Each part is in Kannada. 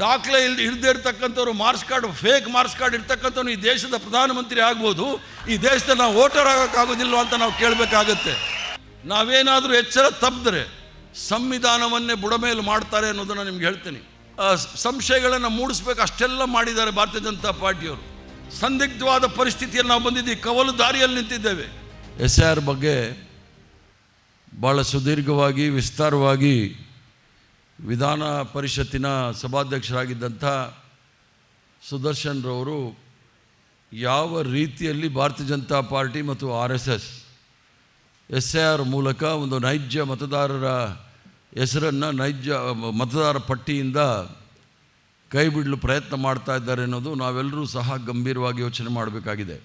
ದಾಖಲೆ ಇಲ್ಲದೆ ಇರ್ತಕ್ಕಂಥವ್ರು marks card, fake marks card ಇರ್ತಕ್ಕಂಥವ್ರು ಈ ದೇಶದ ಪ್ರಧಾನಮಂತ್ರಿ ಆಗ್ಬೋದು, ಈ ದೇಶದ ನಾವು ವೋಟರ್ ಆಗೋಕ್ಕಾಗೋದಿಲ್ಲ ಅಂತ ನಾವು ಕೇಳಬೇಕಾಗತ್ತೆ. ನಾವೇನಾದರೂ ಎಚ್ಚರ ತಪ್ಪಿದ್ರೆ ಸಂವಿಧಾನವನ್ನೇ ಬುಡಮೇಲು ಮಾಡ್ತಾರೆ ಅನ್ನೋದನ್ನು ನಿಮ್ಗೆ ಹೇಳ್ತೀನಿ. ಸಂಶಯಗಳನ್ನು ಮೂಡಿಸ್ಬೇಕು, ಅಷ್ಟೆಲ್ಲ ಮಾಡಿದ್ದಾರೆ ಭಾರತೀಯ ಜನತಾ ಪಾರ್ಟಿಯವರು. ಸಂದಿಗ್ಧವಾದ ಪರಿಸ್ಥಿತಿಯಲ್ಲಿ ನಾವು ಬಂದಿದ್ದೀವಿ, ಕವಲು ದಾರಿಯಲ್ಲಿ ನಿಂತಿದ್ದೇವೆ. SIR ಬಗ್ಗೆ ಭಾಳ ಸುದೀರ್ಘವಾಗಿ ವಿಸ್ತಾರವಾಗಿ ವಿಧಾನ ಪರಿಷತ್ತಿನ ಸಭಾಧ್ಯಕ್ಷರಾಗಿದ್ದಂಥ ಸುದರ್ಶನ್ ರವರು ಯಾವ ರೀತಿಯಲ್ಲಿ ಭಾರತೀಯ ಜನತಾ ಪಾರ್ಟಿ ಮತ್ತು RSS SIR ಮೂಲಕ ಒಂದು ನೈಜ ಮತದಾರರ ಹೆಸರನ್ನು ನೈಜ ಮತದಾರ ಪಟ್ಟಿಯಿಂದ ಕೈ ಬಿಡಲು ಪ್ರಯತ್ನ ಮಾಡ್ತಾ ಇದ್ದಾರೆ ಅನ್ನೋದು ನಾವೆಲ್ಲರೂ ಸಹ ಗಂಭೀರವಾಗಿ ಯೋಚನೆ ಮಾಡಬೇಕಾಗಿದೆ.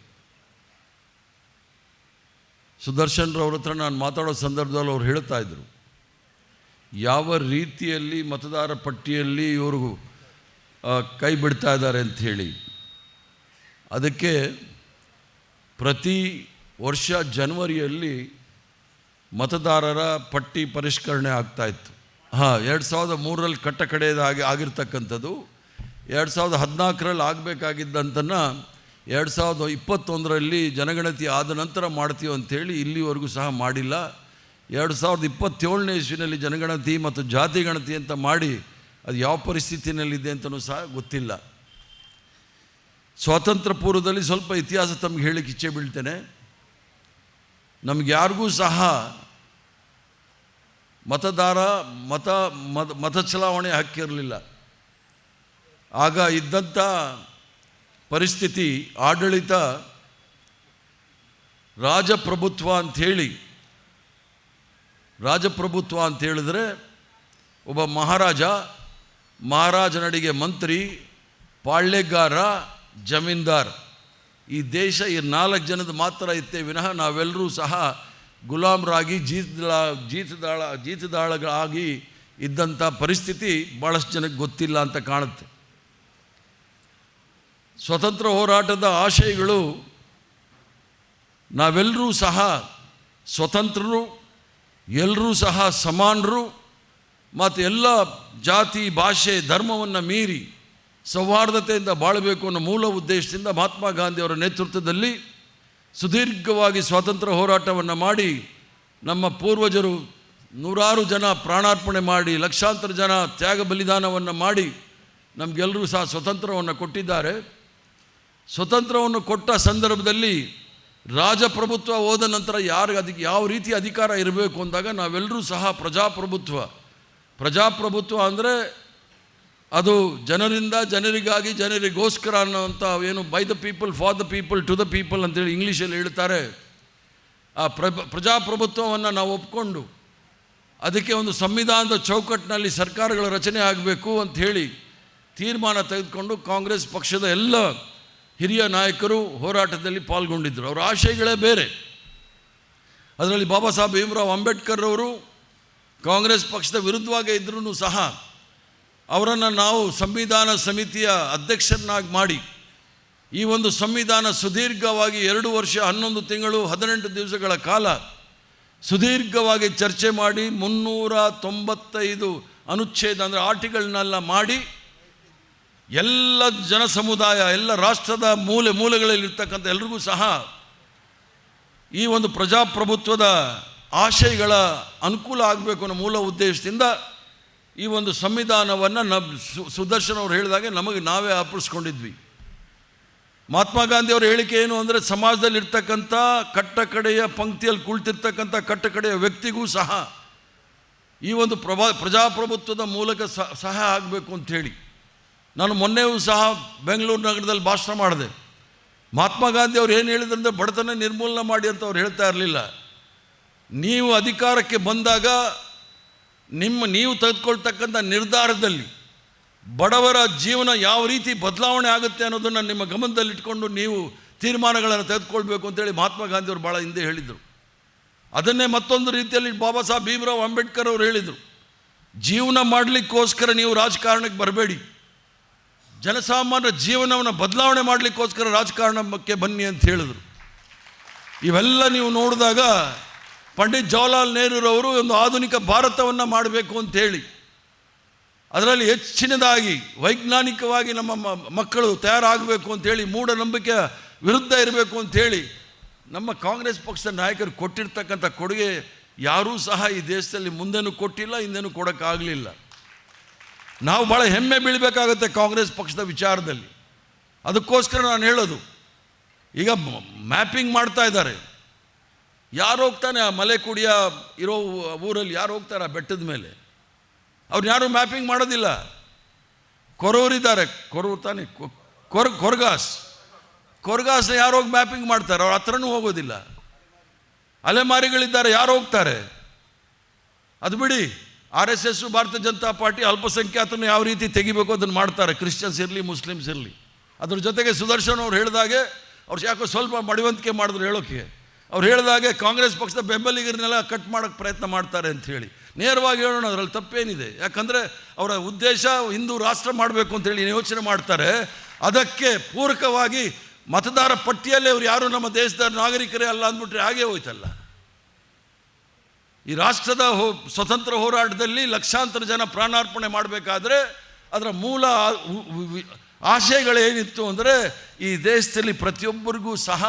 ಸುದರ್ಶನ್ ರವ್ರ ಹತ್ರ ನಾನು ಮಾತಾಡೋ ಸಂದರ್ಭದಲ್ಲಿ ಅವ್ರು ಹೇಳ್ತಾ ಇದ್ದರು, ಯಾವ ರೀತಿಯಲ್ಲಿ ಮತದಾರ ಪಟ್ಟಿಯಲ್ಲಿ ಇವರು ಕೈ ಬಿಡ್ತಾ ಇದ್ದಾರೆ ಅಂಥೇಳಿ. ಅದಕ್ಕೆ ಪ್ರತಿ ವರ್ಷ ಜನವರಿಯಲ್ಲಿ ಮತದಾರರ ಪಟ್ಟಿ ಪರಿಷ್ಕರಣೆ ಆಗ್ತಾಯಿತ್ತು. 2003ರಲ್ಲಿ ಕಟ್ಟ ಕಡೆಯದಾಗಿ ಆಗಿರ್ತಕ್ಕಂಥದ್ದು 2014ರಲ್ಲಿ ಆಗಬೇಕಾಗಿದ್ದಂತನ್ನು 2021ರಲ್ಲಿ ಜನಗಣತಿ ಆದ ನಂತರ ಮಾಡ್ತೀವಿ ಅಂಥೇಳಿ ಇಲ್ಲಿವರೆಗೂ ಸಹ ಮಾಡಿಲ್ಲ. 2027ನೇ ಇಸ್ವಿನಲ್ಲಿ ಜನಗಣತಿ ಮತ್ತು ಜಾತಿ ಗಣತಿ ಅಂತ ಮಾಡಿ ಅದು ಯಾವ ಪರಿಸ್ಥಿತಿಯಲ್ಲಿದೆ ಅಂತಲೂ ಸಹ ಗೊತ್ತಿಲ್ಲ. ಸ್ವಾತಂತ್ರ್ಯ ಪೂರ್ವದಲ್ಲಿ ಸ್ವಲ್ಪ ಇತಿಹಾಸ ತಮಗೆ ಹೇಳಲಿಕ್ಕೆ ಇಚ್ಛೆ ಬೀಳ್ತೇನೆ. ನಮ್ಗೆ ಯಾರಿಗೂ ಸಹ ಮತ ಚಲಾವಣೆ ಹಕ್ಕಿರಲಿಲ್ಲ. ಆಗ ಇದ್ದಂಥ ಪರಿಸ್ಥಿತಿ, ಆಡಳಿತ ರಾಜಪ್ರಭುತ್ವ ಅಂಥೇಳಿದ್ರೆ ಒಬ್ಬ ಮಹಾರಾಜನಡಿಗೆ ಮಂತ್ರಿ, ಪಾಳ್ಯಗಾರ, ಜಮೀನ್ದಾರ್, ಈ ದೇಶ ಈ 4 ಜನದ ಮಾತ್ರ ಇತ್ತೇ ವಿನಃ ನಾವೆಲ್ಲರೂ ಸಹ ಗುಲಾಮರಾಗಿ ಜೀತದಾಳಗಳಾಗಿ ಇದ್ದಂಥ ಪರಿಸ್ಥಿತಿ ಭಾಳಷ್ಟು ಜನಕ್ಕೆ ಗೊತ್ತಿಲ್ಲ ಅಂತ ಕಾಣುತ್ತೆ. ಸ್ವತಂತ್ರ ಹೋರಾಟದ ಆಶಯಗಳು ನಾವೆಲ್ಲರೂ ಸಹ ಸ್ವತಂತ್ರರು, ಎಲ್ಲರೂ ಸಹ ಸಮಾನರು ಮತ್ತು ಎಲ್ಲ ಜಾತಿ ಭಾಷೆ ಧರ್ಮವನ್ನು ಮೀರಿ ಸೌಹಾರ್ದತೆಯಿಂದ ಬಾಳಬೇಕು ಅನ್ನೋ ಮೂಲ ಉದ್ದೇಶದಿಂದ ಮಹಾತ್ಮ ಗಾಂಧಿಯವರ ನೇತೃತ್ವದಲ್ಲಿ ಸುದೀರ್ಘವಾಗಿ ಸ್ವಾತಂತ್ರ್ಯ ಹೋರಾಟವನ್ನು ಮಾಡಿ ನಮ್ಮ ಪೂರ್ವಜರು ನೂರಾರು ಜನ ಪ್ರಾಣಾರ್ಪಣೆ ಮಾಡಿ ಲಕ್ಷಾಂತರ ಜನ ತ್ಯಾಗ ಬಲಿದಾನವನ್ನು ಮಾಡಿ ನಮಗೆಲ್ಲರೂ ಸಹ ಸ್ವತಂತ್ರವನ್ನು ಕೊಟ್ಟಿದ್ದಾರೆ. ಸ್ವತಂತ್ರವನ್ನು ಕೊಟ್ಟ ಸಂದರ್ಭದಲ್ಲಿ ರಾಜಪ್ರಭುತ್ವ ಹೋದ ನಂತರ ಅದಕ್ಕೆ ಯಾವ ರೀತಿ ಅಧಿಕಾರ ಇರಬೇಕು ಅಂದಾಗ ನಾವೆಲ್ಲರೂ ಸಹ ಪ್ರಜಾಪ್ರಭುತ್ವ ಅಂದರೆ ಅದು ಜನರಿಂದ ಜನರಿಗಾಗಿ ಜನರಿಗೋಸ್ಕರ ಅನ್ನೋಂಥ ಏನು by the people for the people to the people ಅಂತೇಳಿ ಇಂಗ್ಲೀಷಲ್ಲಿ ಹೇಳ್ತಾರೆ. ಆ ಪ್ರಜಾಪ್ರಭುತ್ವವನ್ನು ನಾವು ಒಪ್ಕೊಂಡು ಅದಕ್ಕೆ ಒಂದು ಸಂವಿಧಾನದ ಚೌಕಟ್ಟಿನಲ್ಲಿ ಸರ್ಕಾರಗಳ ರಚನೆ ಆಗಬೇಕು ಅಂಥೇಳಿ ತೀರ್ಮಾನ ತೆಗೆದುಕೊಂಡು ಕಾಂಗ್ರೆಸ್ ಪಕ್ಷದ ಎಲ್ಲ ಹಿರಿಯ ನಾಯಕರು ಹೋರಾಟದಲ್ಲಿ ಪಾಲ್ಗೊಂಡಿದ್ದರು. ಅವರ ಆಶಯಗಳೇ ಬೇರೆ. ಅದರಲ್ಲಿ ಬಾಬಾ ಸಾಹೇಬ್ ಭೀಮರಾವ್ ಅಂಬೇಡ್ಕರ್ ಅವರು ಕಾಂಗ್ರೆಸ್ ಪಕ್ಷದ ವಿರುದ್ಧವಾಗೇ ಇದ್ರೂ ಸಹ ಅವರನ್ನು ನಾವು ಸಂವಿಧಾನ ಸಮಿತಿಯ ಅಧ್ಯಕ್ಷರನ್ನಾಗಿ ಮಾಡಿ ಈ ಒಂದು ಸಂವಿಧಾನ ಸುದೀರ್ಘವಾಗಿ 2 ವರ್ಷ 11 ತಿಂಗಳು 18 ದಿವಸಗಳ ಕಾಲ ಸುದೀರ್ಘವಾಗಿ ಚರ್ಚೆ ಮಾಡಿ 395 ಅನುಚ್ಛೇದ ಅಂದರೆ ಆರ್ಟಿಕಲ್ನೆಲ್ಲ ಮಾಡಿ ಎಲ್ಲ ಜನಸಮುದಾಯ, ಎಲ್ಲ ರಾಷ್ಟ್ರದ ಮೂಲೆಗಳಲ್ಲಿರ್ತಕ್ಕಂಥ ಎಲ್ರಿಗೂ ಸಹ ಈ ಒಂದು ಪ್ರಜಾಪ್ರಭುತ್ವದ ಆಶಯಗಳ ಅನುಕೂಲ ಆಗಬೇಕು ಅನ್ನೋ ಮೂಲ ಉದ್ದೇಶದಿಂದ ಈ ಒಂದು ಸಂವಿಧಾನವನ್ನು ಸುದರ್ಶನ್ ಅವರು ಹೇಳಿದಾಗೆ ನಾವೇ ಅರ್ಪಿಸ್ಕೊಂಡಿದ್ವಿ. ಮಹಾತ್ಮ ಗಾಂಧಿಯವರ ಹೇಳಿಕೆ ಏನು ಅಂದರೆ, ಸಮಾಜದಲ್ಲಿರ್ತಕ್ಕಂಥ ಕಟ್ಟಕಡೆಯ ಪಂಕ್ತಿಯಲ್ಲಿ ಕುಳಿತಿರ್ತಕ್ಕಂಥ ಕಟ್ಟಕಡೆಯ ವ್ಯಕ್ತಿಗೂ ಸಹ ಈ ಒಂದು ಪ್ರಜಾಪ್ರಭುತ್ವದ ಮೂಲಕ ಸಹಾಯ ಆಗಬೇಕು ಅಂಥೇಳಿ. ನಾನು ಮೊನ್ನೆಯೂ ಸಹ ಬೆಂಗಳೂರು ನಗರದಲ್ಲಿ ಭಾಷಣ ಮಾಡಿದೆ. ಮಹಾತ್ಮ ಗಾಂಧಿ ಅವ್ರು ಏನು ಹೇಳಿದ್ರು ಅಂದರೆ, ಬಡತನ ನಿರ್ಮೂಲನೆ ಮಾಡಿ ಅಂತ ಅವ್ರು ಹೇಳ್ತಾ ಇರಲಿಲ್ಲ. ನೀವು ಅಧಿಕಾರಕ್ಕೆ ಬಂದಾಗ ನೀವು ತೆಗೆದುಕೊಳ್ತಕ್ಕಂಥ ನಿರ್ಧಾರದಲ್ಲಿ ಬಡವರ ಜೀವನ ಯಾವ ರೀತಿ ಬದಲಾವಣೆ ಆಗುತ್ತೆ ಅನ್ನೋದನ್ನು ನಿಮ್ಮ ಗಮನದಲ್ಲಿಟ್ಕೊಂಡು ನೀವು ತೀರ್ಮಾನಗಳನ್ನು ತೆಗೆದುಕೊಳ್ಬೇಕು ಅಂತೇಳಿ ಮಹಾತ್ಮ ಗಾಂಧಿಯವರು ಭಾಳ ಹಿಂದೆ ಹೇಳಿದರು. ಅದನ್ನೇ ಮತ್ತೊಂದು ರೀತಿಯಲ್ಲಿ ಬಾಬಾ ಸಾಹೇಬ್ ಭೀಮರಾವ್ ಅಂಬೇಡ್ಕರ್ ಅವರು ಹೇಳಿದರು, ಜೀವನ ಮಾಡಲಿಕ್ಕೋಸ್ಕರ ನೀವು ರಾಜಕಾರಣಕ್ಕೆ ಬರಬೇಡಿ, ಜನಸಾಮಾನ್ಯರ ಜೀವನವನ್ನು ಬದಲಾವಣೆ ಮಾಡಲಿಕ್ಕೋಸ್ಕರ ರಾಜಕಾರಣಕ್ಕೆ ಬನ್ನಿ ಅಂತ ಹೇಳಿದರು. ಇವೆಲ್ಲ ನೀವು ನೋಡಿದಾಗ ಪಂಡಿತ್ ಜವಾಹರ್ಲಾಲ್ ನೆಹರೂರವರು ಒಂದು ಆಧುನಿಕ ಭಾರತವನ್ನು ಮಾಡಬೇಕು ಅಂಥೇಳಿ ಅದರಲ್ಲಿ ಹೆಚ್ಚಿನದಾಗಿ ವೈಜ್ಞಾನಿಕವಾಗಿ ನಮ್ಮ ಮಕ್ಕಳು ತಯಾರಾಗಬೇಕು ಅಂಥೇಳಿ, ಮೂಢನಂಬಿಕೆ ವಿರುದ್ಧ ಇರಬೇಕು ಅಂಥೇಳಿ ನಮ್ಮ ಕಾಂಗ್ರೆಸ್ ಪಕ್ಷದ ನಾಯಕರು ಕೊಟ್ಟಿರ್ತಕ್ಕಂಥ ಕೊಡುಗೆ ಯಾರೂ ಸಹ ಈ ದೇಶದಲ್ಲಿ ಮುಂದೆನೂ ಕೊಟ್ಟಿಲ್ಲ, ಹಿಂದೆನೂ ಕೊಡೋಕ್ಕಾಗಲಿಲ್ಲ. ನಾವು ಭಾಳ ಹೆಮ್ಮೆ ಬೀಳಬೇಕಾಗತ್ತೆ ಕಾಂಗ್ರೆಸ್ ಪಕ್ಷದ ವಿಚಾರದಲ್ಲಿ. ಅದಕ್ಕೋಸ್ಕರ ನಾನು ಹೇಳೋದು, ಈಗ ಮ್ಯಾಪಿಂಗ್ ಮಾಡ್ತಾ ಇದ್ದಾರೆ. ಯಾರು ಹೋಗ್ತಾನೆ ಆ ಮಲೆಕುಡಿಯ ಇರೋ ಊರಲ್ಲಿ, ಯಾರು ಹೋಗ್ತಾರೆ ಆ ಬೆಟ್ಟದ ಮೇಲೆ? ಅವ್ರು ಯಾರೂ ಮ್ಯಾಪಿಂಗ್ ಮಾಡೋದಿಲ್ಲ. ಕೊರವರಿದ್ದಾರೆ, ಕೊರವರು ತಾನೆ, ಕೊರ್ಗಾಸ್ನ ಯಾರು ಹೋಗಿ ಮ್ಯಾಪಿಂಗ್ ಮಾಡ್ತಾರೆ? ಅವ್ರ ಹತ್ರನೂ ಹೋಗೋದಿಲ್ಲ. ಅಲೆಮಾರಿಗಳಿದ್ದಾರೆ, ಯಾರು ಹೋಗ್ತಾರೆ? ಅದು ಬಿಡಿ, RSS, ಭಾರತೀಯ ಜನತಾ ಪಾರ್ಟಿ ಅಲ್ಪಸಂಖ್ಯಾತರನ್ನು ಯಾವ ರೀತಿ ತೆಗಿಬೇಕು ಅದನ್ನು ಮಾಡ್ತಾರೆ, ಕ್ರಿಶ್ಚಿಯನ್ಸ್ ಇರಲಿ ಮುಸ್ಲಿಮ್ಸ್ ಇರಲಿ. ಅದ್ರ ಜೊತೆಗೆ ಸುದರ್ಶನ್ ಅವ್ರು ಹೇಳಿದಾಗೆ, ಅವ್ರು ಯಾಕೋ ಸ್ವಲ್ಪ ಮಡಿವಂತಿಕೆ ಮಾಡಿದ್ರು ಹೇಳೋಕ್ಕೆ, ಅವ್ರು ಹೇಳಿದಾಗೆ ಕಾಂಗ್ರೆಸ್ ಪಕ್ಷದ ಬೆಂಬಲಿಗರನ್ನೆಲ್ಲ ಕಟ್ ಮಾಡೋಕ್ಕೆ ಪ್ರಯತ್ನ ಮಾಡ್ತಾರೆ ಅಂಥೇಳಿ. ನೇರವಾಗಿ ಹೇಳೋಣ, ಅದರಲ್ಲಿ ತಪ್ಪೇನಿದೆ? ಯಾಕಂದರೆ ಅವರ ಉದ್ದೇಶ ಹಿಂದೂ ರಾಷ್ಟ್ರ ಮಾಡಬೇಕು ಅಂತೇಳಿ ಯೋಚನೆ ಮಾಡ್ತಾರೆ. ಅದಕ್ಕೆ ಪೂರಕವಾಗಿ ಮತದಾರ ಪಟ್ಟಿಯಲ್ಲೇ ಅವ್ರು ಯಾರು ನಮ್ಮ ದೇಶದ ನಾಗರಿಕರೇ ಅಲ್ಲ ಅಂದ್ಬಿಟ್ರೆ ಹಾಗೇ ಹೋಯ್ತಲ್ಲ. ಈ ರಾಷ್ಟ್ರದ ಸ್ವತಂತ್ರ ಹೋರಾಟದಲ್ಲಿ ಲಕ್ಷಾಂತರ ಜನ ಪ್ರಾಣಾರ್ಪಣೆ ಮಾಡಬೇಕಾದ್ರೆ ಅದರ ಮೂಲ ಆಶಯಗಳೇನಿತ್ತು ಅಂದರೆ, ಈ ದೇಶದಲ್ಲಿ ಪ್ರತಿಯೊಬ್ಬರಿಗೂ ಸಹ,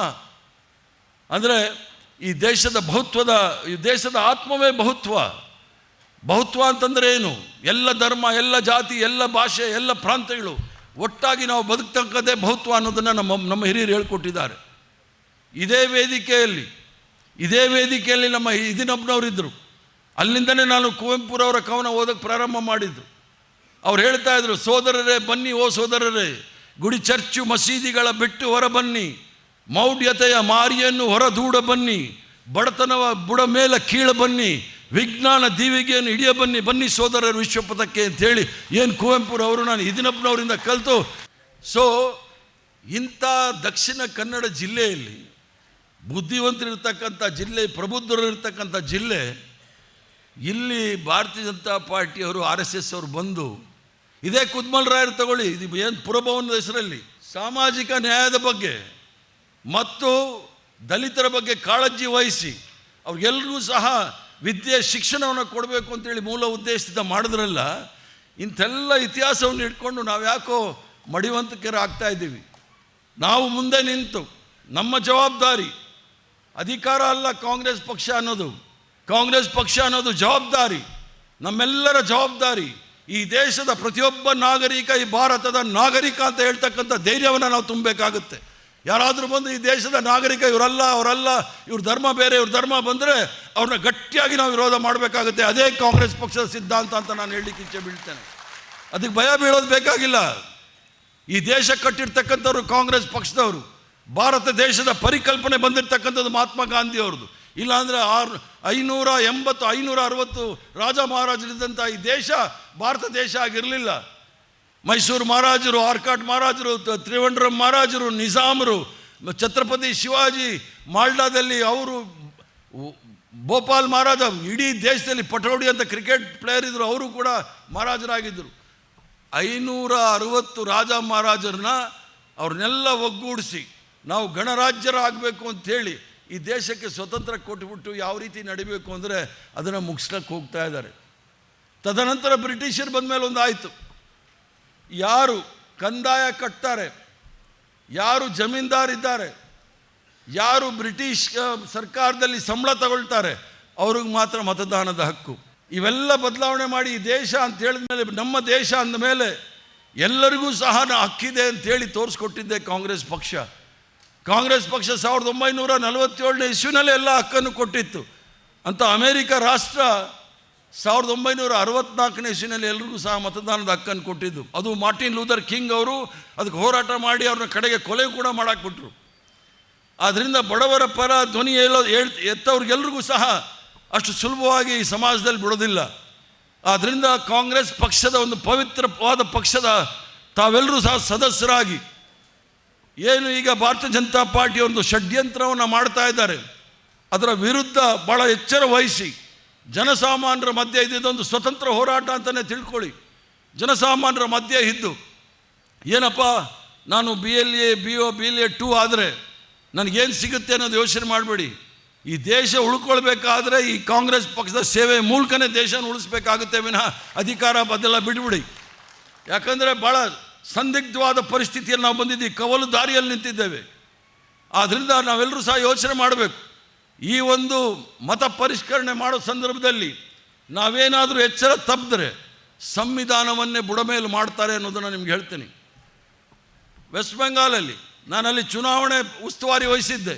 ಅಂದರೆ ಈ ದೇಶದ ಈ ದೇಶದ ಆತ್ಮವೇ ಬಹುತ್ವ ಅಂತಂದರೆ ಏನು? ಎಲ್ಲ ಧರ್ಮ, ಎಲ್ಲ ಜಾತಿ, ಎಲ್ಲ ಭಾಷೆ, ಎಲ್ಲ ಪ್ರಾಂತ್ಯಗಳು ಒಟ್ಟಾಗಿ ನಾವು ಬದುಕ್ತಕ್ಕಂಥದ್ದೇ ಬಹುತ್ವ ಅನ್ನೋದನ್ನು ನಮ್ಮ ಹಿರಿಯರು ಹೇಳ್ಕೊಟ್ಟಿದ್ದಾರೆ. ಇದೇ ವೇದಿಕೆಯಲ್ಲಿ ನಮ್ಮ ಇದಿನೊಬ್ಬನವರಿದ್ದರು. ಅಲ್ಲಿಂದನೇ ನಾನು ಕುವೆಂಪುರವರ ಕವನ ಓದೋಕ್ಕೆ ಪ್ರಾರಂಭ ಮಾಡಿದ್ದು. ಅವ್ರು ಹೇಳ್ತಾ ಇದ್ರು, ಸೋದರರೇ ಬನ್ನಿ, ಓ ಸೋದರರೇ, ಗುಡಿ ಚರ್ಚು ಮಸೀದಿಗಳ ಬಿಟ್ಟು ಹೊರ ಬನ್ನಿ, ಮೌಢ್ಯತೆಯ ಮಾರಿಯನ್ನು ಹೊರದೂಡ ಬನ್ನಿ, ಬಡತನವ ಬುಡ ಮೇಲೆ ಕೀಳ ಬನ್ನಿ, ವಿಜ್ಞಾನ ದೀವಿಗೆಯನ್ನು ಹಿಡಿಯ ಬನ್ನಿ ಸೋದರರು ವಿಶ್ವಪಥಕ್ಕೆ ಅಂಥೇಳಿ ಏನು ಕುವೆಂಪುರವರು ನಾನು ಇದಿನಪ್ಪನವರಿಂದ ಕಲಿತು. ಸೊ ಇಂಥ ದಕ್ಷಿಣ ಕನ್ನಡ ಜಿಲ್ಲೆಯಲ್ಲಿ ಬುದ್ಧಿವಂತರಿರ್ತಕ್ಕಂಥ ಜಿಲ್ಲೆ, ಪ್ರಬುದ್ಧರಿರ್ತಕ್ಕಂಥ ಜಿಲ್ಲೆ, ಇಲ್ಲಿ ಭಾರತೀಯ ಜನತಾ ಪಾರ್ಟಿಯವರು RSS ಅವರು ಬಂದು, ಇದೇ ಕುದ್ಮಲ್ ರಾಯರು ತಗೊಳ್ಳಿ, ಇದು ಏನು ಪುರಭವನದ ಹೆಸರಲ್ಲಿ ಸಾಮಾಜಿಕ ನ್ಯಾಯದ ಬಗ್ಗೆ ಮತ್ತು ದಲಿತರ ಬಗ್ಗೆ ಕಾಳಜಿ ವಹಿಸಿ ಅವ್ರಿಗೆಲ್ಲರಿಗೂ ಸಹ ಶಿಕ್ಷಣವನ್ನು ಕೊಡಬೇಕು ಅಂತೇಳಿ ಮೂಲ ಉದ್ದೇಶದಿಂದ ಮಾಡಿದ್ರಲ್ಲ. ಇಂಥೆಲ್ಲ ಇತಿಹಾಸವನ್ನು ಇಟ್ಕೊಂಡು ನಾವು ಯಾಕೋ ಮಡಿವಂತಿಕೆರಾಗ್ತಾ ಇದ್ದೀವಿ. ನಾವು ಮುಂದೆ ನಿಂತು ನಮ್ಮ ಜವಾಬ್ದಾರಿ, ಅಧಿಕಾರ ಅಲ್ಲ ಕಾಂಗ್ರೆಸ್ ಪಕ್ಷ ಅನ್ನೋದು ಜವಾಬ್ದಾರಿ, ನಮ್ಮೆಲ್ಲರ ಜವಾಬ್ದಾರಿ. ಈ ದೇಶದ ಪ್ರತಿಯೊಬ್ಬ ನಾಗರಿಕ ಈ ಭಾರತದ ನಾಗರಿಕ ಅಂತ ಹೇಳ್ತಕ್ಕಂಥ ಧೈರ್ಯವನ್ನು ನಾವು ತುಂಬಬೇಕಾಗುತ್ತೆ. ಯಾರಾದರೂ ಬಂದು ಈ ದೇಶದ ನಾಗರಿಕ ಇವರಲ್ಲ, ಅವರಲ್ಲ, ಇವ್ರ ಧರ್ಮ ಬೇರೆ, ಇವ್ರ ಧರ್ಮ ಬಂದರೆ ಅವ್ರನ್ನ ಗಟ್ಟಿಯಾಗಿ ನಾವು ವಿರೋಧ ಮಾಡಬೇಕಾಗುತ್ತೆ. ಅದೇ ಕಾಂಗ್ರೆಸ್ ಪಕ್ಷದ ಸಿದ್ಧಾಂತ ಅಂತ ನಾನು ಹೇಳಲಿಕ್ಕೆ ಇಚ್ಛೆ ಬೀಳ್ತೇನೆ. ಅದಕ್ಕೆ ಭಯ ಬೀಳೋದು ಬೇಕಾಗಿಲ್ಲ. ಈ ದೇಶ ಕಟ್ಟಿರ್ತಕ್ಕಂಥವ್ರು ಕಾಂಗ್ರೆಸ್ ಪಕ್ಷದವರು. ಭಾರತ ದೇಶದ ಪರಿಕಲ್ಪನೆ ಬಂದಿರತಕ್ಕಂಥದ್ದು ಮಹಾತ್ಮ ಗಾಂಧಿಯವ್ರದ್ದು. ಇಲ್ಲಾಂದರೆ 560 ರಾಜ ಮಹಾರಾಜರಿದ್ದಂಥ ಈ ದೇಶ ಭಾರತ ದೇಶ ಆಗಿರಲಿಲ್ಲ. ಮೈಸೂರು ಮಹಾರಾಜರು, ಆರ್ಕಾಟ್ ಮಹಾರಾಜರು, ತ್ರಿವಂಡ್ರಂ ಮಹಾರಾಜರು, ನಿಜಾಮರು, ಛತ್ರಪತಿ ಶಿವಾಜಿ, ಮಾಲ್ಡಾದಲ್ಲಿ ಅವರು, ಭೋಪಾಲ್ ಮಹಾರಾಜ, ಇಡೀ ದೇಶದಲ್ಲಿ ಪಟೌಡಿ ಅಂತ ಕ್ರಿಕೆಟ್ ಪ್ಲೇಯರ್ ಇದ್ದರು, ಅವರು ಕೂಡ ಮಹಾರಾಜರಾಗಿದ್ದರು. 560 ರಾಜ ಮಹಾರಾಜರನ್ನ ಅವ್ರನ್ನೆಲ್ಲ ಒಗ್ಗೂಡಿಸಿ ನಾವು ಗಣರಾಜ್ಯರಾಗಬೇಕು ಅಂಥೇಳಿ ಈ ದೇಶಕ್ಕೆ ಸ್ವತಂತ್ರ ಕೊಟ್ಟುಬಿಟ್ಟು ಯಾವ ರೀತಿ ನಡಿಬೇಕು ಅಂದರೆ ಅದನ್ನು ಮುಗಿಸ್ಲಿಕ್ಕೆ ಹೋಗ್ತಾ ಇದ್ದಾರೆ. ತದನಂತರ ಬ್ರಿಟಿಷರು ಬಂದ ಮೇಲೆ ಒಂದು ಆಯಿತು, ಯಾರು ಕಂದಾಯ ಕಟ್ತಾರೆ, ಯಾರು ಜಮೀನ್ದಾರಿದ್ದಾರೆ, ಯಾರು ಬ್ರಿಟಿಷ್ ಸರ್ಕಾರದಲ್ಲಿ ಸಂಬಳ ತಗೊಳ್ತಾರೆ, ಅವ್ರಿಗೆ ಮಾತ್ರ ಮತದಾನದ ಹಕ್ಕು. ಇವೆಲ್ಲ ಬದಲಾವಣೆ ಮಾಡಿ ಈ ದೇಶ ಅಂತ ಹೇಳಿದ ಮೇಲೆ, ನಮ್ಮ ದೇಶ ಅಂದಮೇಲೆ ಎಲ್ಲರಿಗೂ ಸಹ ಹಕ್ಕಿದೆ ಅಂಥೇಳಿ ತೋರಿಸ್ಕೊಟ್ಟಿದ್ದೆ ಕಾಂಗ್ರೆಸ್ ಪಕ್ಷ. ಕಾಂಗ್ರೆಸ್ ಪಕ್ಷ 1947ನೇ ಇಸ್ವಿನಲ್ಲಿ ಎಲ್ಲ ಹಕ್ಕನ್ನು ಕೊಟ್ಟಿತ್ತು ಅಂತ. ಅಮೇರಿಕ ರಾಷ್ಟ್ರ 1964ನೇ ಇಸ್ವಿನಲ್ಲಿ ಎಲ್ರಿಗೂ ಸಹ ಮತದಾನದ ಹಕ್ಕನ್ನು ಕೊಟ್ಟಿದ್ದು. ಅದು ಮಾರ್ಟಿನ್ ಲೂಥರ್ ಕಿಂಗ್ ಅವರು ಅದಕ್ಕೆ ಹೋರಾಟ ಮಾಡಿ ಅವ್ರನ್ನ ಕಡೆಗೆ ಕೊಲೆ ಕೂಡ ಮಾಡಾಕ್ಬಿಟ್ರು. ಆದ್ದರಿಂದ ಬಡವರ ಪರ ಧ್ವನಿ ಎತ್ತವ್ರಿಗೆಲ್ರಿಗೂ ಸಹ ಅಷ್ಟು ಸುಲಭವಾಗಿ ಈ ಸಮಾಜದಲ್ಲಿ ಬಿಡೋದಿಲ್ಲ. ಆದ್ದರಿಂದ ಕಾಂಗ್ರೆಸ್ ಪಕ್ಷದ ಒಂದು ಪವಿತ್ರವಾದ ಪಕ್ಷದ ತಾವೆಲ್ಲರೂ ಸಹ ಸದಸ್ಯರಾಗಿ ಏನು ಈಗ ಭಾರತೀಯ ಜನತಾ ಪಾರ್ಟಿ ಒಂದು ಷಡ್ಯಂತ್ರವನ್ನು ಮಾಡ್ತಾ ಇದ್ದಾರೆ, ಅದರ ವಿರುದ್ಧ ಭಾಳ ಎಚ್ಚರ ವಹಿಸಿ ಜನಸಾಮಾನ್ಯರ ಮಧ್ಯೆ ಇದೊಂದು ಸ್ವತಂತ್ರ ಹೋರಾಟ ಅಂತಲೇ ತಿಳ್ಕೊಳ್ಳಿ. ಜನಸಾಮಾನ್ಯರ ಮಧ್ಯೆ ಇದ್ದು ಏನಪ್ಪ ನಾನು BLA BO BLA 2 ಆದರೆ ನನಗೇನು ಸಿಗುತ್ತೆ ಅನ್ನೋದು ಯೋಚನೆ ಮಾಡಬೇಡಿ. ಈ ದೇಶ ಉಳ್ಕೊಳ್ಬೇಕಾದ್ರೆ ಈ ಕಾಂಗ್ರೆಸ್ ಪಕ್ಷದ ಸೇವೆ ಮೂಲಕನೇ ದೇಶನ ಉಳಿಸ್ಬೇಕಾಗುತ್ತೆ ವಿನಃ ಅಧಿಕಾರ ಬದಲ ಬಿಟ್ಬಿಡಿ. ಯಾಕಂದರೆ ಭಾಳ ಸಂದಿಗ್ಧವಾದ ಪರಿಸ್ಥಿತಿಯಲ್ಲಿ ನಾವು ಬಂದಿದ್ದೀವಿ, ಕವಲು ದಾರಿಯಲ್ಲಿ ನಿಂತಿದ್ದೇವೆ. ಆದ್ದರಿಂದ ನಾವೆಲ್ಲರೂ ಸಹ ಯೋಚನೆ ಮಾಡಬೇಕು. ಈ ಒಂದು ಮತ ಪರಿಷ್ಕರಣೆ ಮಾಡೋ ಸಂದರ್ಭದಲ್ಲಿ ನಾವೇನಾದರೂ ಎಚ್ಚರ ತಪ್ಪಿದ್ರೆ ಸಂವಿಧಾನವನ್ನೇ ಬುಡಮೇಲು ಮಾಡ್ತಾರೆ ಅನ್ನೋದನ್ನು ನಿಮ್ಗೆ ಹೇಳ್ತೀನಿ. ವೆಸ್ಟ್ ಬೆಂಗಾಲಲ್ಲಿ ನಾನಲ್ಲಿ ಚುನಾವಣೆ ಉಸ್ತುವಾರಿ ವಹಿಸಿದ್ದೆ.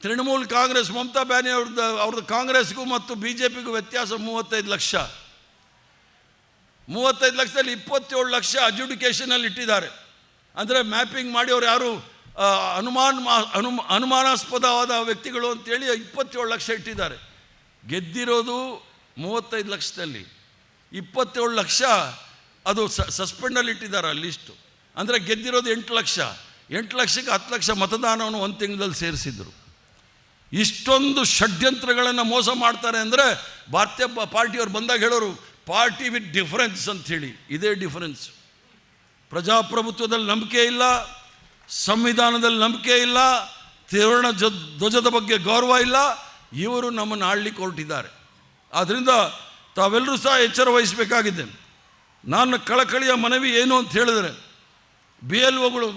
ತೃಣಮೂಲ್ ಕಾಂಗ್ರೆಸ್ ಮಮತಾ ಬ್ಯಾನರ್ಜಿ ಅವ್ರದ್ದು ಕಾಂಗ್ರೆಸ್ಗೂ ಮತ್ತು BJPಗೂ ವ್ಯತ್ಯಾಸ 35 ಲಕ್ಷ. 35 ಲಕ್ಷದಲ್ಲಿ 27 ಲಕ್ಷ ಅಡ್ಜುಡಿಕೇಷನಲ್ಲಿ ಇಟ್ಟಿದ್ದಾರೆ. ಅಂದರೆ ಮ್ಯಾಪಿಂಗ್ ಮಾಡಿ ಅವ್ರು ಯಾರು ಅನುಮಾನಾಸ್ಪದವಾದ ವ್ಯಕ್ತಿಗಳು ಅಂತೇಳಿ 27 ಲಕ್ಷ ಇಟ್ಟಿದ್ದಾರೆ. ಗೆದ್ದಿರೋದು 35 ಲಕ್ಷದಲ್ಲಿ 27 ಲಕ್ಷ ಅದು ಸಸ್ಪೆಂಡಲ್ಲಿ ಇಟ್ಟಿದ್ದಾರೆ ಆ ಲಿಸ್ಟು. ಅಂದರೆ ಗೆದ್ದಿರೋದು 8 ಲಕ್ಷ. 8 ಲಕ್ಷಕ್ಕೆ 10 ಲಕ್ಷ ಮತದಾನವನ್ನು ಒಂದು ತಿಂಗಳಲ್ಲಿ ಸೇರಿಸಿದರು. ಇಷ್ಟೊಂದು ಷಡ್ಯಂತ್ರಗಳನ್ನು ಮೋಸ ಮಾಡ್ತಾರೆ ಅಂದರೆ ಭಾರತೀಯ ಪಾರ್ಟಿಯವ್ರು ಬಂದಾಗ ಹೇಳೋರು ಪಾರ್ಟಿ ವಿತ್ ಡಿಫರೆನ್ಸ್ ಅಂಥೇಳಿ. ಇದೇ ಡಿಫರೆನ್ಸ್. ಪ್ರಜಾಪ್ರಭುತ್ವದಲ್ಲಿ ನಂಬಿಕೆ ಇಲ್ಲ, ಸಂವಿಧಾನದಲ್ಲಿ ನಂಬಿಕೆ ಇಲ್ಲ, ತ್ರಿವರ್ಣ ಧ್ವಜದ ಬಗ್ಗೆ ಗೌರವ ಇಲ್ಲ. ಇವರು ನಮ್ಮನ್ನು ಆಳ್ಲಿಕ್ಕೆ ಹೊರಟಿದ್ದಾರೆ. ಆದ್ದರಿಂದ ತಾವೆಲ್ಲರೂ ಸಹ ಎಚ್ಚರ ವಹಿಸಬೇಕಾಗಿದೆ. ನನ್ನ ಕಳಕಳಿಯ ಮನವಿ ಏನು ಅಂತ ಹೇಳಿದರೆ, BLOಗಳು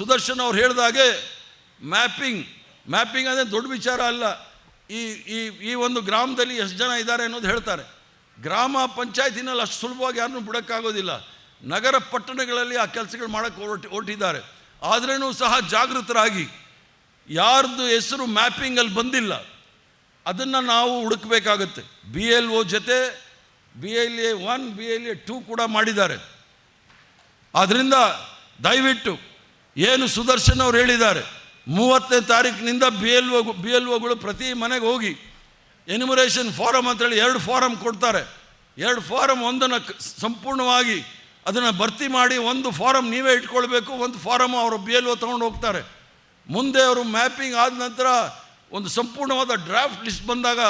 ಸುದರ್ಶನ್ ಅವ್ರು ಹೇಳಿದಾಗೆ ಮ್ಯಾಪಿಂಗ್ ಅಂದರೆ ದೊಡ್ಡ ವಿಚಾರ ಅಲ್ಲ. ಈ ಒಂದು ಗ್ರಾಮದಲ್ಲಿ ಎಷ್ಟು ಜನ ಇದ್ದಾರೆ ಅನ್ನೋದು ಹೇಳ್ತಾರೆ. ಗ್ರಾಮ ಪಂಚಾಯತಿನಲ್ಲಿ ಅಷ್ಟು ಸುಲಭವಾಗಿ ಯಾರನ್ನೂ ಬಿಡೋಕ್ಕಾಗೋದಿಲ್ಲ. ನಗರ ಪಟ್ಟಣಗಳಲ್ಲಿ ಆ ಕೆಲಸಗಳು ಮಾಡೋಕ್ಕೆ ಹೊರಟಿದ್ದಾರೆ. ಆದ್ರೂ ಸಹ ಜಾಗೃತರಾಗಿ ಯಾರ್ದು ಹೆಸರು ಮ್ಯಾಪಿಂಗಲ್ಲಿ ಬಂದಿಲ್ಲ ಅದನ್ನು ನಾವು ಹುಡುಕಬೇಕಾಗತ್ತೆ. BLO ಜೊತೆ BLA 1 BLA 2 ಕೂಡ ಮಾಡಿದ್ದಾರೆ. ಆದ್ದರಿಂದ ದಯವಿಟ್ಟು ಏನು ಸುದರ್ಶನ್ ಅವ್ರು ಹೇಳಿದ್ದಾರೆ, 30ನೇ ತಾರೀಕಿನಿಂದ BLOಗಳು ಪ್ರತಿ ಮನೆಗೆ ಹೋಗಿ ಎನ್ಯುಮರೇಷನ್ ಫಾರಮ್ ಅಂತೇಳಿ 2 ಫಾರಮ್ ಕೊಡ್ತಾರೆ. 2 ಫಾರಮ್, ಒಂದನ್ನು ಸಂಪೂರ್ಣವಾಗಿ ಅದನ್ನು ಭರ್ತಿ ಮಾಡಿ, ಒಂದು ಫಾರಮ್ ನೀವೇ ಇಟ್ಕೊಳ್ಬೇಕು, ಒಂದು ಫಾರಮ್ ಅವರು BLO ತೊಗೊಂಡು ಹೋಗ್ತಾರೆ. ಮುಂದೆ ಅವರು ಮ್ಯಾಪಿಂಗ್ ಆದ ನಂತರ ಒಂದು ಸಂಪೂರ್ಣವಾದ ಡ್ರಾಫ್ಟ್ ಲಿಸ್ಟ್ ಬಂದಾಗ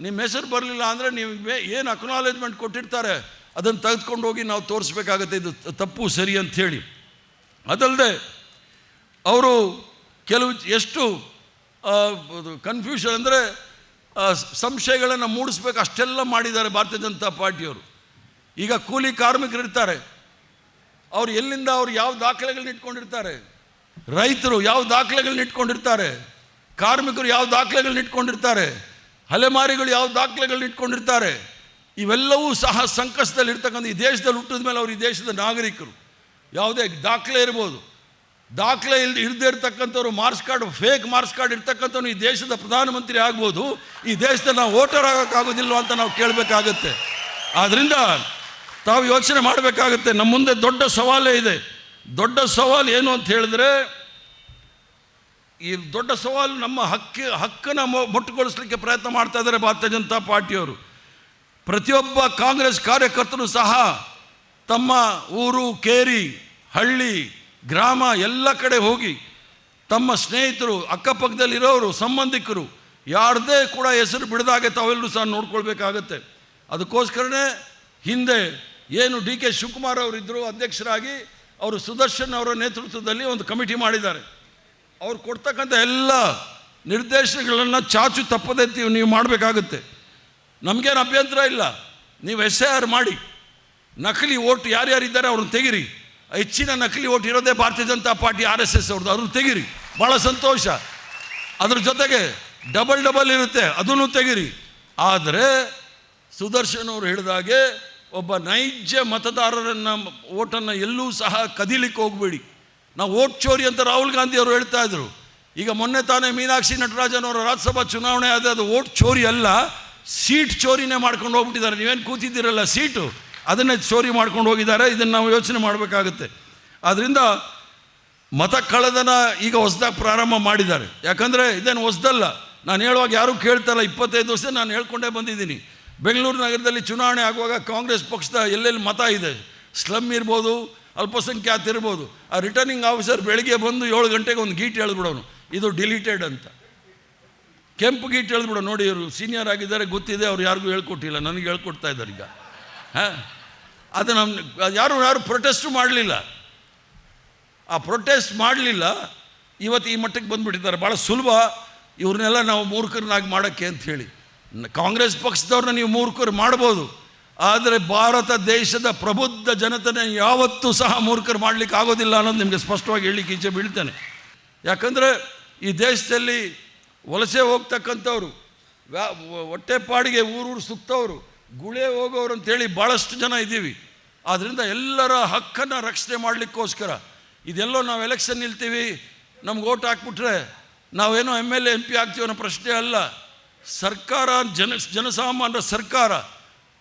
ನಿಮ್ಮ ಹೆಸರು ಬರಲಿಲ್ಲ ಅಂದರೆ ನೀವು ಏನು ಅಕ್ನಾಲೇಜ್ಮೆಂಟ್ ಕೊಟ್ಟಿರ್ತಾರೆ ಅದನ್ನು ತೆಗೆದುಕೊಂಡು ಹೋಗಿ ನಾವು ತೋರಿಸ್ಬೇಕಾಗತ್ತೆ ಇದು ತಪ್ಪು ಸರಿ ಅಂಥೇಳಿ. ಅದಲ್ಲದೆ ಅವರು ಕೆಲವು ಎಷ್ಟು ಕನ್ಫ್ಯೂಷನ್ ಅಂದರೆ ಸಂಶಯಗಳನ್ನು ಮೂಡಿಸ್ಬೇಕು ಅಷ್ಟೆಲ್ಲ ಮಾಡಿದ್ದಾರೆ ಭಾರತೀಯ ಜನತಾ ಪಾರ್ಟಿಯವರು. ಈಗ ಕೂಲಿ ಕಾರ್ಮಿಕರು ಇರ್ತಾರೆ, ಅವ್ರು ಎಲ್ಲಿಂದ ಅವ್ರು ಯಾವ ದಾಖಲೆಗಳನ್ನ ಇಟ್ಕೊಂಡಿರ್ತಾರೆ, ರೈತರು ಯಾವ ದಾಖಲೆಗಳನ್ನ ಇಟ್ಕೊಂಡಿರ್ತಾರೆ, ಕಾರ್ಮಿಕರು ಯಾವ ದಾಖಲೆಗಳನ್ನ ಇಟ್ಕೊಂಡಿರ್ತಾರೆ, ಅಲೆಮಾರಿಗಳು ಯಾವ ದಾಖಲೆಗಳನ್ನ ಇಟ್ಕೊಂಡಿರ್ತಾರೆ, ಇವೆಲ್ಲವೂ ಸಹ ಸಂಕಷ್ಟದಲ್ಲಿ ಇರ್ತಕ್ಕಂಥ ಈ ದೇಶದಲ್ಲಿ ಹುಟ್ಟಿದ ಮೇಲೆ ಅವರು ಈ ದೇಶದ ನಾಗರಿಕರು. ಯಾವುದೇ ದಾಖಲೆ ಇರ್ಬೋದು, ದಾಖಲೆ ಇಲ್ಲದೆ ಇರ್ತಕ್ಕಂಥವ್ರು ಫೇಕ್ ಮಾರ್ಕ್ಸ್ ಕಾರ್ಡ್ ಇರ್ತಕ್ಕಂಥವ್ರು ಈ ದೇಶದ ಪ್ರಧಾನಮಂತ್ರಿ ಆಗ್ಬೋದು, ಈ ದೇಶದಲ್ಲಿ ನಾವು ವೋಟರ್ ಆಗೋಕ್ಕಾಗೋದಿಲ್ವ ಅಂತ ನಾವು ಕೇಳಬೇಕಾಗತ್ತೆ. ಆದ್ದರಿಂದ ತಾವು ಯೋಚನೆ ಮಾಡಬೇಕಾಗತ್ತೆ. ನಮ್ಮ ಮುಂದೆ ದೊಡ್ಡ ಸವಾಲೇ ಇದೆ. ದೊಡ್ಡ ಸವಾಲು ಏನು ಅಂತ ಹೇಳಿದ್ರೆ, ಈ ದೊಡ್ಡ ಸವಾಲು ನಮ್ಮ ಹಕ್ಕನ್ನು ಮೊಟ್ಟುಗೊಳಿಸಲಿಕ್ಕೆ ಪ್ರಯತ್ನ ಮಾಡ್ತಾ ಇದ್ದಾರೆ ಭಾರತೀಯ ಜನತಾ ಪಾರ್ಟಿಯವರು. ಪ್ರತಿಯೊಬ್ಬ ಕಾಂಗ್ರೆಸ್ ಕಾರ್ಯಕರ್ತರು ಸಹ ತಮ್ಮ ಊರು, ಕೇರಿ, ಹಳ್ಳಿ, ಗ್ರಾಮ ಎಲ್ಲ ಕಡೆ ಹೋಗಿ ತಮ್ಮ ಸ್ನೇಹಿತರು, ಅಕ್ಕಪಕ್ಕದಲ್ಲಿರೋರು, ಸಂಬಂಧಿಕರು ಯಾರದೇ ಕೂಡ ಹೆಸರು ಬಿಡದಾಗೆ ತಾವೆಲ್ಲರೂ ಸಹ ನೋಡ್ಕೊಳ್ಬೇಕಾಗತ್ತೆ. ಅದಕ್ಕೋಸ್ಕರನೇ ಹಿಂದೆ ಏನು DK ಶಿವಕುಮಾರ್ ಅವರಿದ್ದರು ಅಧ್ಯಕ್ಷರಾಗಿ, ಅವರು ಸುದರ್ಶನ್ ಅವರ ನೇತೃತ್ವದಲ್ಲಿ ಒಂದು ಕಮಿಟಿ ಮಾಡಿದ್ದಾರೆ. ಅವ್ರು ಕೊಡ್ತಕ್ಕಂಥ ಎಲ್ಲ ನಿರ್ದೇಶನಗಳನ್ನು ಚಾಚು ತಪ್ಪದೆ ನೀವು ಮಾಡಬೇಕಾಗುತ್ತೆ. ನಮಗೇನು ಅಭ್ಯಂತರ ಇಲ್ಲ, ನೀವು SIR ಮಾಡಿ, ನಕಲಿ ಓಟ್ ಯಾರ್ಯಾರಿದ್ದಾರೆ ಅವ್ರನ್ನ ತೆಗಿರಿ. ಹೆಚ್ಚಿನ ನಕಲಿ ಓಟ್ ಇರೋದೇ ಭಾರತೀಯ ಜನತಾ ಪಾರ್ಟಿ RSS ಅವ್ರದ್ದು, ಅವ್ರನ್ನ ತೆಗಿರಿ, ಭಾಳ ಸಂತೋಷ. ಅದ್ರ ಜೊತೆಗೆ ಡಬಲ್ ಇರುತ್ತೆ, ಅದನ್ನು ತೆಗಿರಿ. ಆದರೆ ಸುದರ್ಶನ್ ಅವರು ಹೇಳಿದಾಗೆ ಒಬ್ಬ ನೈಜ ಮತದಾರರನ್ನು ಓಟನ್ನು ಎಲ್ಲೂ ಸಹ ಕದೀಲಿಕ್ಕೆ ಹೋಗಬೇಡಿ. ನಾವು ಓಟ್ ಚೋರಿ ಅಂತ ರಾಹುಲ್ ಗಾಂಧಿ ಅವರು ಹೇಳ್ತಾ ಇದ್ರು. ಈಗ ಮೊನ್ನೆ ತಾನೇ ಮೀನಾಕ್ಷಿ ನಟರಾಜನ್ ಅವರ ರಾಜ್ಯಸಭಾ ಚುನಾವಣೆ ಆದರೆ ಅದು ಓಟ್ ಚೋರಿ ಅಲ್ಲ, ಸೀಟ್ ಚೋರಿನೇ ಮಾಡ್ಕೊಂಡು ಹೋಗ್ಬಿಟ್ಟಿದ್ದಾರೆ. ನೀವೇನು ಕೂತಿದ್ದೀರಲ್ಲ ಸೀಟು, ಅದನ್ನೇ ಚೋರಿ ಮಾಡ್ಕೊಂಡು ಹೋಗಿದ್ದಾರೆ. ಇದನ್ನು ನಾವು ಯೋಚನೆ ಮಾಡಬೇಕಾಗುತ್ತೆ. ಆದ್ದರಿಂದ ಮತ ಕಳ್ಳತನ ಈಗ ಹೊಸದಾಗಿ ಪ್ರಾರಂಭ ಮಾಡಿದ್ದಾರೆ. ಯಾಕಂದರೆ ಇದೇನು ಹೊಸದಲ್ಲ, ನಾನು ಹೇಳುವಾಗ ಯಾರೂ ಕೇಳ್ತಾಯಿಲ್ಲ. 25 ವರ್ಷ ನಾನು ಹೇಳ್ಕೊಂಡೇ ಬಂದಿದ್ದೀನಿ. ಬೆಂಗಳೂರು ನಗರದಲ್ಲಿ ಚುನಾವಣೆ ಆಗುವಾಗ ಕಾಂಗ್ರೆಸ್ ಪಕ್ಷದ ಎಲ್ಲೆಲ್ಲಿ ಮತ ಇದೆ, ಸ್ಲಮ್ ಇರ್ಬೋದು, ಅಲ್ಪಸಂಖ್ಯಾತ ಇರ್ಬೋದು, ಆ ರಿಟರ್ನಿಂಗ್ ಆಫೀಸರ್ ಬೆಳಿಗ್ಗೆ ಬಂದು 7 ಗಂಟೆಗೆ ಒಂದು ಗೀಟ್ ಎಳೆದ್ಬಿಡೋನು, ಇದು ಡಿಲೀಟೆಡ್ ಅಂತ. ಕೆಂಪು ಗೀಟ್ ಎಳೆದ್ಬಿಡೋ. ನೋಡಿ, ಇವರು ಸೀನಿಯರ್ ಆಗಿದ್ದಾರೆ, ಗೊತ್ತಿದೆ, ಅವ್ರು ಯಾರಿಗೂ ಹೇಳ್ಕೊಟ್ಟಿಲ್ಲ, ನನಗೆ ಹೇಳ್ಕೊಡ್ತಾ ಇದ್ದಾರೆ ಈಗ. ಅದು ಯಾರು ಪ್ರೊಟೆಸ್ಟು ಮಾಡಲಿಲ್ಲ. ಆ ಪ್ರೊಟೆಸ್ಟ್ ಮಾಡಲಿಲ್ಲ, ಇವತ್ತು ಈ ಮಟ್ಟಕ್ಕೆ ಬಂದುಬಿಟ್ಟಿದ್ದಾರೆ. ಭಾಳ ಸುಲಭ ಇವ್ರನ್ನೆಲ್ಲ ನಾವು ಮೂರ್ಖರನ್ನಾಗಿ ಮಾಡೋಕ್ಕೆ ಅಂತ ಹೇಳಿ. ಕಾಂಗ್ರೆಸ್ ಪಕ್ಷದವ್ರನ್ನ ನೀವು ಮೂರ್ಖರು ಮಾಡ್ಬೋದು, ಆದರೆ ಭಾರತ ದೇಶದ ಪ್ರಬುದ್ಧ ಜನತೆನ ಯಾವತ್ತೂ ಸಹ ಮೂರ್ಖರು ಮಾಡಲಿಕ್ಕೆ ಆಗೋದಿಲ್ಲ ಅನ್ನೋದು ನಿಮಗೆ ಸ್ಪಷ್ಟವಾಗಿ ಹೇಳಲಿಕ್ಕೆ ಈಚೆ ಬೀಳ್ತೇನೆ. ಯಾಕಂದರೆ ಈ ದೇಶದಲ್ಲಿ ವಲಸೆ ಹೋಗ್ತಕ್ಕಂಥವ್ರು, ಹೊಟ್ಟೆಪಾಡಿಗೆ ಊರೂರು ಸುತ್ತವರು, ಗುಳೆ ಹೋಗೋರು ಅಂತೇಳಿ ಭಾಳಷ್ಟು ಜನ ಇದ್ದೀವಿ. ಆದ್ದರಿಂದ ಎಲ್ಲರ ಹಕ್ಕನ್ನು ರಕ್ಷಣೆ ಮಾಡಲಿಕ್ಕೋಸ್ಕರ ಇದೆಲ್ಲೋ ನಾವು ಎಲೆಕ್ಷನ್ ನಿಲ್ತೀವಿ, ನಮ್ಗೆ ಓಟ್ ಹಾಕ್ಬಿಟ್ರೆ ನಾವೇನೋ MLA MP ಆಗ್ತೀವಿ ಅನ್ನೋ ಪ್ರಶ್ನೆ ಅಲ್ಲ. ಸರ್ಕಾರ ಜನಸಾಮಾನ್ಯರ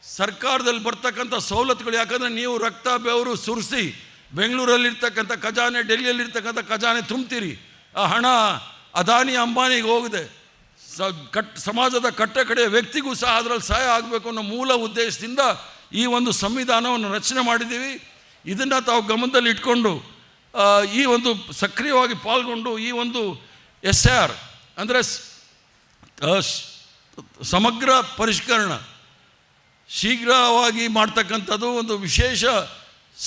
ಸರ್ಕಾರದಲ್ಲಿ ಬರ್ತಕ್ಕಂಥ ಸವಲತ್ತುಗಳು, ಯಾಕಂದರೆ ನೀವು ರಕ್ತ ಬೆವರು ಸುರಿಸಿ ಬೆಂಗಳೂರಲ್ಲಿರ್ತಕ್ಕಂಥ ಖಜಾನೆ, ಡೆಲ್ಲಿಯಲ್ಲಿರ್ತಕ್ಕಂಥ ಖಜಾನೆ ತುಂಬ್ತೀರಿ. ಆ ಹಣ ಅದಾನಿ ಅಂಬಾನಿಗೆ ಹೋಗಿದೆ. ಸಮಾಜದ ಕಟ್ಟಕಡೆಯ ವ್ಯಕ್ತಿಗೂ ಸಹ ಅದರಲ್ಲಿ ಸಹಾಯ ಆಗಬೇಕು ಅನ್ನೋ ಮೂಲ ಉದ್ದೇಶದಿಂದ ಈ ಒಂದು ಸಂವಿಧಾನವನ್ನು ರಚನೆ ಮಾಡಿದ್ದೀವಿ. ಇದನ್ನು ತಾವು ಗಮನದಲ್ಲಿ ಇಟ್ಕೊಂಡು ಈ ಒಂದು ಸಕ್ರಿಯವಾಗಿ ಪಾಲ್ಗೊಂಡು ಈ ಒಂದು SIR ಅಂದರೆ ಸಮಗ್ರ ಪರಿಷ್ಕರಣ ಶೀಘ್ರವಾಗಿ ಮಾಡ್ತಕ್ಕಂಥದ್ದು, ಒಂದು ವಿಶೇಷ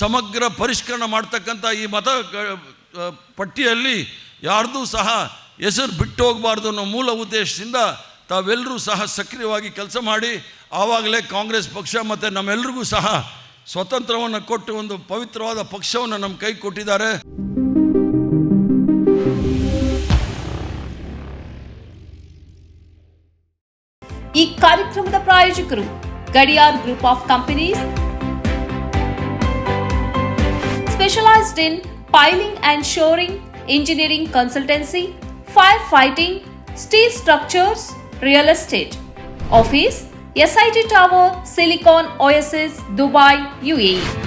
ಸಮಗ್ರ ಪರಿಷ್ಕರಣೆ ಮಾಡ್ತಕ್ಕಂಥ ಈ ಮತ ಪಟ್ಟಿಯಲ್ಲಿ ಯಾರ್ದೂ ಸಹ ಹೆಸರು ಬಿಟ್ಟು ಹೋಗಬಾರ್ದು ಅನ್ನೋ ಮೂಲ ಉದ್ದೇಶದಿಂದ ತಾವೆಲ್ಲರೂ ಸಹ ಸಕ್ರಿಯವಾಗಿ ಕೆಲಸ ಮಾಡಿ, ಆವಾಗಲೇ ಕಾಂಗ್ರೆಸ್ ಪಕ್ಷ ಮತ್ತು ನಮ್ಮೆಲ್ಲರಿಗೂ ಸಹ ಸ್ವತಂತ್ರವನ್ನು ಕೊಟ್ಟು ಒಂದು ಪವಿತ್ರವಾದ ಪಕ್ಷವನ್ನು ನಮ್ಮ ಕೈ ಕೊಟ್ಟಿದ್ದಾರೆ. ಈ ಕಾರ್ಯಕ್ರಮದ ಪ್ರಾಯೋಜಕರು Gadiyar group of companies, specialised in piling and shoring, engineering consultancy, firefighting, steel structures, real estate. Office, SIT Tower, Silicon Oasis, Dubai, UAE.